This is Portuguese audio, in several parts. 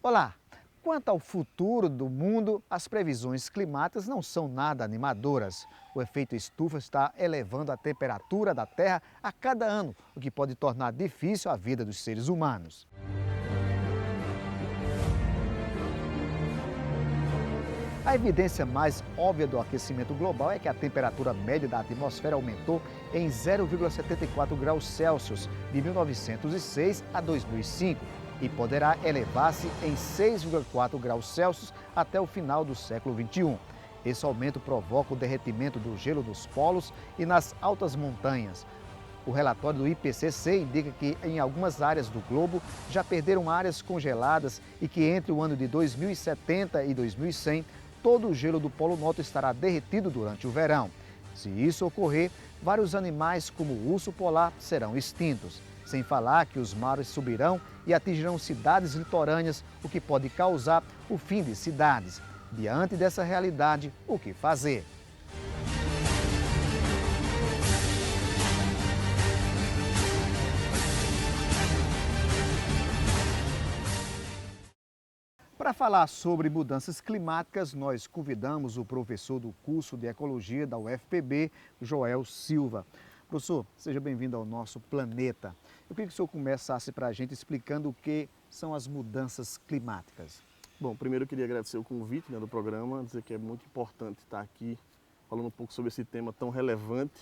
Olá! Quanto ao futuro do mundo, as previsões climáticas não são nada animadoras. O efeito estufa está elevando a temperatura da Terra a cada ano, o que pode tornar difícil a vida dos seres humanos. A evidência mais óbvia do aquecimento global é que a temperatura média da atmosfera aumentou em 0,74 graus Celsius de 1906 a 2005 e poderá elevar-se em 6,4 graus Celsius até o final do século XXI. Esse aumento provoca o derretimento do gelo dos polos e nas altas montanhas. O relatório do IPCC indica que em algumas áreas do globo já perderam áreas congeladas e que entre o ano de 2070 e 2100 todo o gelo do Polo Norte estará derretido durante o verão. Se isso ocorrer, vários animais como o urso polar serão extintos. Sem falar que os mares subirão e atingirão cidades litorâneas, o que pode causar o fim de cidades. Diante dessa realidade, o que fazer? Para falar sobre mudanças climáticas, nós convidamos o professor do curso de Ecologia da UFPB, Joel Silva. Professor, seja bem-vindo ao nosso planeta. Eu queria que o senhor começasse para a gente explicando o que são as mudanças climáticas. Bom, primeiro eu queria agradecer o convite do programa, dizer que é muito importante estar aqui falando um pouco sobre esse tema tão relevante,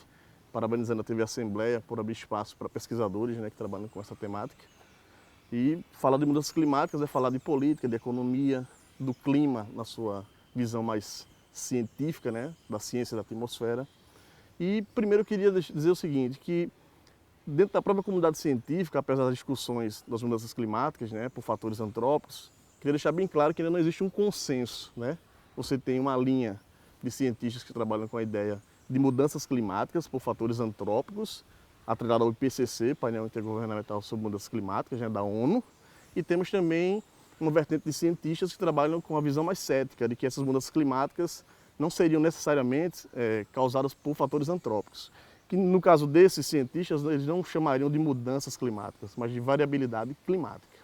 parabenizando a TV Assembleia por abrir espaço para pesquisadores que trabalham com essa temática. E falar de mudanças climáticas é falar de política, de economia, do clima na sua visão mais científica, da ciência da atmosfera. E primeiro eu queria dizer o seguinte, que dentro da própria comunidade científica, apesar das discussões das mudanças climáticas, por fatores antrópicos, queria deixar bem claro que ainda não existe um consenso, Você tem uma linha de cientistas que trabalham com a ideia de mudanças climáticas por fatores antrópicos, atrelado ao IPCC, Painel Intergovernamental sobre Mudanças Climáticas, da ONU, e temos também uma vertente de cientistas que trabalham com a visão mais cética de que essas mudanças climáticas não seriam necessariamente causadas por fatores antrópicos. Que no caso desses cientistas, eles não chamariam de mudanças climáticas, mas de variabilidade climática,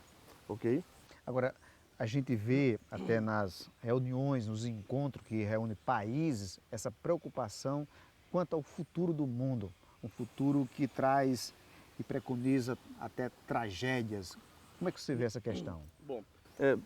ok? Agora, a gente vê até nas reuniões, nos encontros que reúnem países, essa preocupação quanto ao futuro do mundo. Um futuro que traz e preconiza até tragédias. Como é que você vê essa questão? Bom,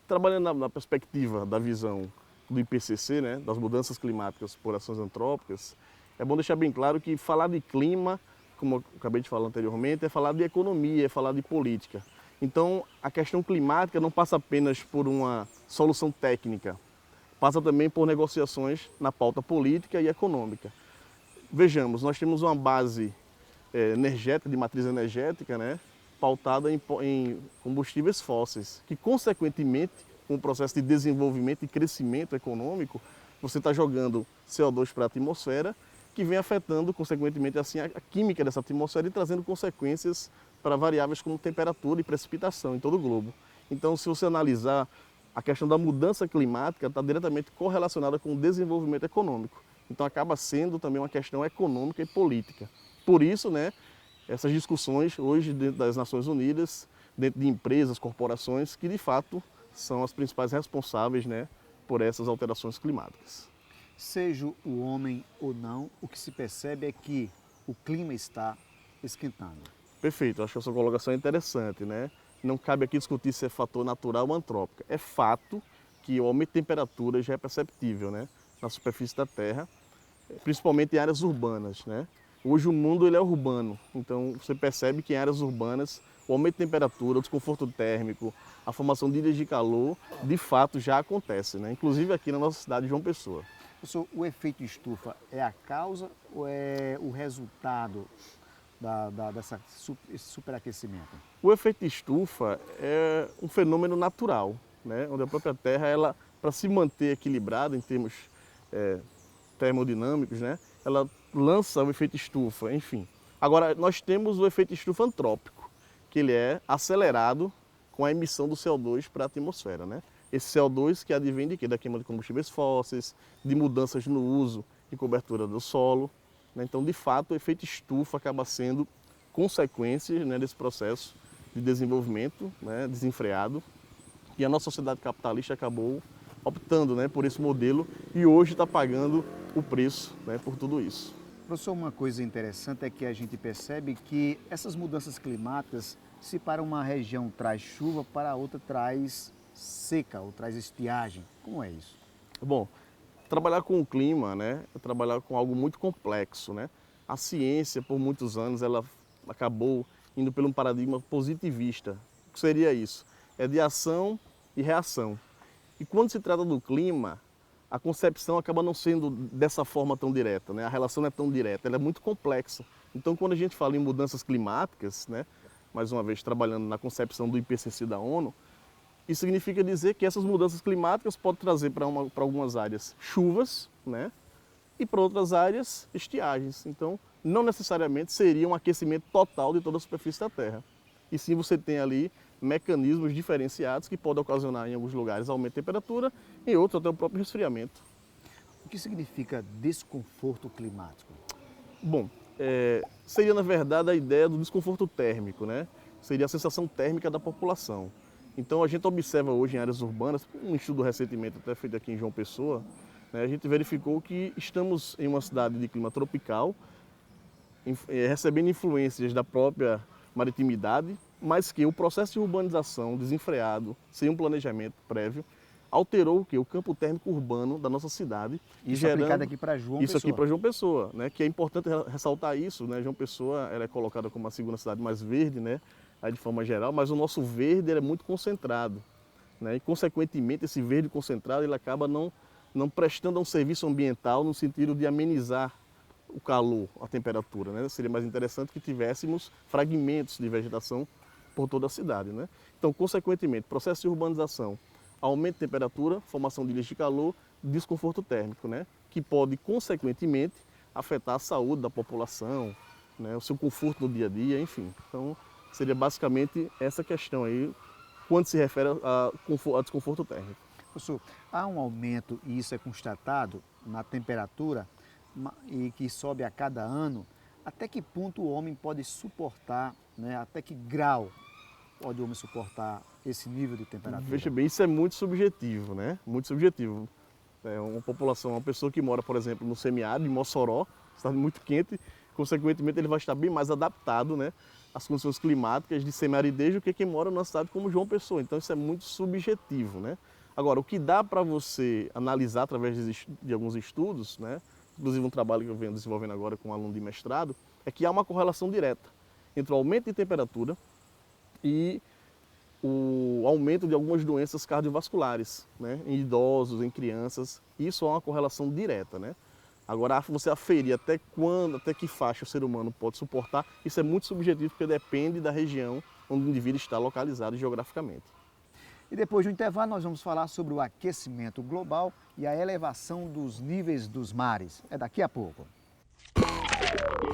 trabalhando na perspectiva da visão do IPCC, das mudanças climáticas por ações antrópicas, é bom deixar bem claro que falar de clima, como eu acabei de falar anteriormente, é falar de economia, é falar de política. Então, a questão climática não passa apenas por uma solução técnica, passa também por negociações na pauta política e econômica. Vejamos, nós temos uma base energética, de matriz energética, pautada em combustíveis fósseis, que consequentemente, com o processo de desenvolvimento e crescimento econômico, você está jogando CO2 para a atmosfera, que vem afetando, consequentemente, assim, a química dessa atmosfera e trazendo consequências para variáveis como temperatura e precipitação em todo o globo. Então, se você analisar, a questão da mudança climática está diretamente correlacionada com o desenvolvimento econômico. Então acaba sendo também uma questão econômica e política. Por isso, essas discussões hoje dentro das Nações Unidas, dentro de empresas, corporações, que de fato são as principais responsáveis por essas alterações climáticas. Seja o homem ou não, o que se percebe é que o clima está esquentando. Perfeito, acho que a sua colocação é interessante. Não cabe aqui discutir se é fator natural ou antrópico. É fato que o aumento de temperatura já é perceptível, na superfície da Terra, principalmente em áreas urbanas, Hoje o mundo ele é urbano, então você percebe que em áreas urbanas o aumento de temperatura, o desconforto térmico, a formação de ilhas de calor, de fato já acontece, Inclusive aqui na nossa cidade de João Pessoa. Professor, o efeito estufa é a causa ou é o resultado desse superaquecimento? O efeito estufa é um fenômeno natural, onde a própria Terra, ela, para se manter equilibrada em termos termodinâmicos, ela lança o efeito estufa, enfim. Agora, nós temos o efeito estufa antrópico, que ele é acelerado com a emissão do CO2 para a atmosfera, Esse CO2 que advém de quê? Da queima de combustíveis fósseis, de mudanças no uso e cobertura do solo, né? Então, de fato, o efeito estufa acaba sendo consequência, né, desse processo de desenvolvimento, né, desenfreado, e a nossa sociedade capitalista acabou optando, né, por esse modelo e hoje está pagando o preço, né, por tudo isso. Professor, uma coisa interessante é que a gente percebe que essas mudanças climáticas, se para uma região traz chuva, para outra traz seca ou traz estiagem. Como é isso? Bom, trabalhar com o clima, né, é trabalhar com algo muito complexo, né? A ciência, por muitos anos, ela acabou indo por um paradigma positivista. O que seria isso? É de ação e reação. E quando se trata do clima, a concepção acaba não sendo dessa forma tão direta, né? A relação não é tão direta, ela é muito complexa. Então, quando a gente fala em mudanças climáticas, né, mais uma vez trabalhando na concepção do IPCC da ONU, isso significa dizer que essas mudanças climáticas podem trazer para algumas áreas chuvas, né, e para outras áreas estiagens. Então, não necessariamente seria um aquecimento total de toda a superfície da Terra. E sim você tem ali mecanismos diferenciados que podem ocasionar em alguns lugares aumento de temperatura, em outros até o próprio resfriamento. O que significa desconforto climático? Bom, seria na verdade a ideia do desconforto térmico, né? Seria a sensação térmica da população. Então a gente observa hoje em áreas urbanas, um estudo recentemente até feito aqui em João Pessoa, né, a gente verificou que estamos em uma cidade de clima tropical, recebendo influências da própria maritimidade, mas que o processo de urbanização desenfreado, sem um planejamento prévio, alterou o quê? O campo térmico urbano da nossa cidade. Isso aplicado aqui para João Pessoa. Isso aqui para João Pessoa, né? Que é importante ressaltar isso, né? João Pessoa ela é colocada como a segunda cidade mais verde, né? Aí de forma geral, mas o nosso verde é muito concentrado, né? E consequentemente esse verde concentrado ele acaba não prestando um serviço ambiental no sentido de amenizar o calor, a temperatura, né? Seria mais interessante que tivéssemos fragmentos de vegetação por toda a cidade, né? Então, consequentemente, processo de urbanização, aumento de temperatura, formação de ilhas de calor, desconforto térmico, né? Que pode, consequentemente, afetar a saúde da população, né? O seu conforto no dia a dia, enfim. Então, seria basicamente essa questão aí, quando se refere a desconforto térmico. Professor, há um aumento, e isso é constatado, na temperatura e que sobe a cada ano. Até que ponto o homem pode suportar, né? Até que grau pode o homem suportar esse nível de temperatura? Veja bem, isso é muito subjetivo, né? Muito subjetivo. É uma população, uma pessoa que mora, por exemplo, no semiárido, em Mossoró, cidade muito quente, consequentemente ele vai estar bem mais adaptado, né, às condições climáticas de semiaridez do que quem mora numa cidade como João Pessoa. Então isso é muito subjetivo, né? Agora, o que dá para você analisar através de alguns estudos, né, inclusive um trabalho que eu venho desenvolvendo agora com um aluno de mestrado, é que há uma correlação direta entre o aumento de temperatura e o aumento de algumas doenças cardiovasculares, né, em idosos, em crianças. Isso é uma correlação direta, né? Agora, você aferir até quando, até que faixa o ser humano pode suportar, isso é muito subjetivo porque depende da região onde o indivíduo está localizado geograficamente. E depois do intervalo nós vamos falar sobre o aquecimento global e a elevação dos níveis dos mares. É daqui a pouco.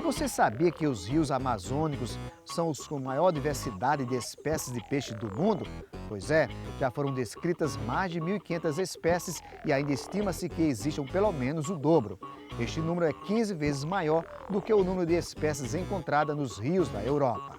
Você sabia que os rios amazônicos são os com maior diversidade de espécies de peixe do mundo? Pois é, já foram descritas mais de 1.500 espécies e ainda estima-se que existam pelo menos o dobro. Este número é 15 vezes maior do que o número de espécies encontradas nos rios da Europa.